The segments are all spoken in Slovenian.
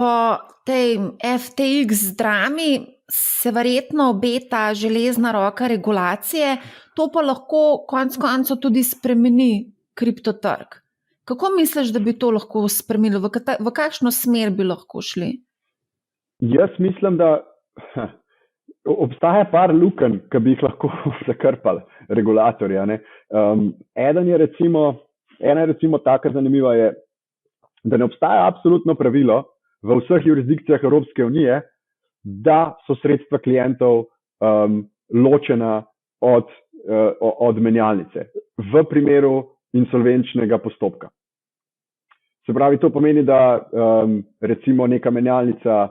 Po tej FTX drami se verjetno obeta železna roka regulacije, to pa lahko konec koncev tudi spremeni kriptotrg. Kako misliš, da bi to lahko spremenilo? V kakšno smer bi lahko šli? Jaz mislim, da obstaja par lukenj, ki bi jih lahko zakrpali regulatorja. Ena je recimo taka zanimiva, je, da ne obstaja absolutno pravilo v vseh jurisdikcijah Evropske unije, da so sredstva klientov ločena od menjalnice v primeru insolvenčnega postopka. Se pravi, to pomeni, da recimo neka menjalnica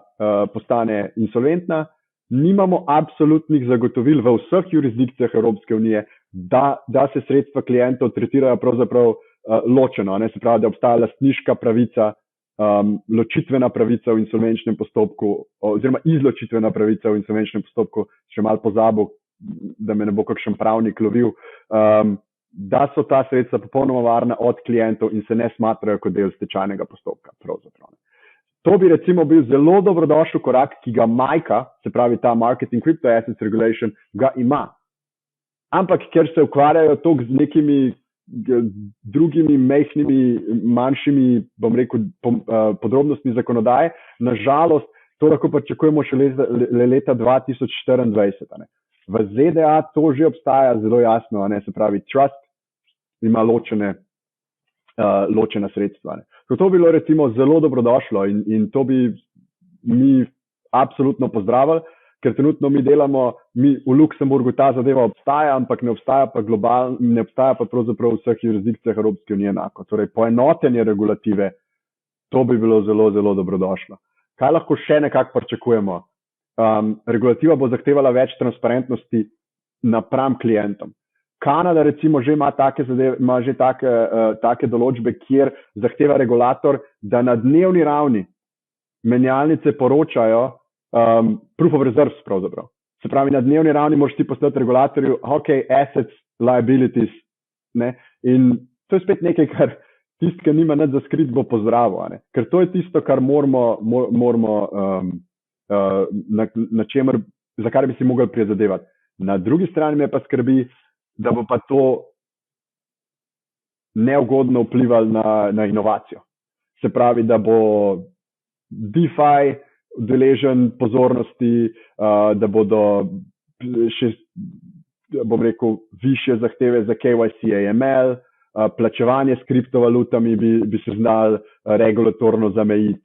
postane insolventna, nimamo absolutnih zagotovil v vseh jurisdikcijah Evropske unije, da se sredstva klientov tretirajo pravzaprav ločeno. Se pravi, da obstaja lastniška pravica, ločitvena pravica v insolvenčnem postopku, oziroma izločitvena pravica v insolvenčnem postopku, še malo pozabil, da me ne bo kakšen pravnik lovil, da so ta sredstva popolnoma varna od klientov in se ne smatrajo kot del stečajnega postopka. To bi recimo bil zelo dobrodošel korak, ki ga MiCA, se pravi ta Market in Crypto Assets Regulation, ga ima. Ampak ker se ukvarjajo toliko z nekimi drugimi majhnimi, manjšimi, bom rekel, podrobnostmi zakonodaje, nažalost, to lahko pričakujemo še leta 2024. V ZDA to že obstaja zelo jasno, se pravi, trust ima ločena sredstva. To bi bilo recimo zelo dobrodošlo in to bi mi absolutno pozdravili, ker trenutno mi delamo, v Luksemburgu ta zadeva obstaja, ampak ne obstaja pa globalno, ne obstaja pa pravzaprav v vseh jurisdikcijah Evropske unije enako. Torej, poenotenje regulative, to bi bilo zelo, zelo dobrodošlo. Kaj lahko še nekako pričakujemo? Regulativa bo zahtevala več transparentnosti napram klientom. Kanada recimo že ima take zadeve, ima že take določbe, kjer zahteva regulator, da na dnevni ravni menjalnice poročajo proof of reserves pravzaprav. Se pravi, na dnevni ravni moraš ti poslati regulatorju, assets, liabilities, ne? In to je spet nekaj, kar tisti, ki nima nič za skrit, bo pozdravil, ker to je tisto, kar moramo na čemer, za kar bi si mogli prizadevati. Na drugi strani me pa skrbi, da bo pa to neugodno vplivalo na inovacijo. Se pravi, da bo DeFi deležen pozornosti, da bodo še, bom rekel, višje zahteve za KYC, AML, plačevanje s kriptovalutami bi se znali regulatorno zamejiti.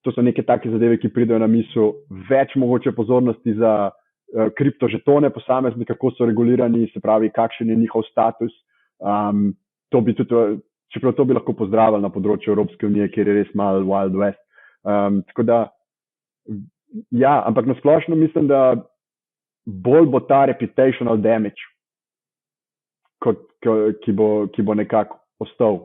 To so neke take zadeve, ki pridejo na misel, več mogoče pozornosti za kriptožetone posamezni, kako so regulirani, se pravi, kakšen je njihov status. To bi tudi, čeprav to bi lahko pozdravili na področju Evropske unije, kjer je res malo Wild West. Tako da, ja, ampak nasplošno mislim, da bolj bo ta reputational damage, ki bo nekako ostal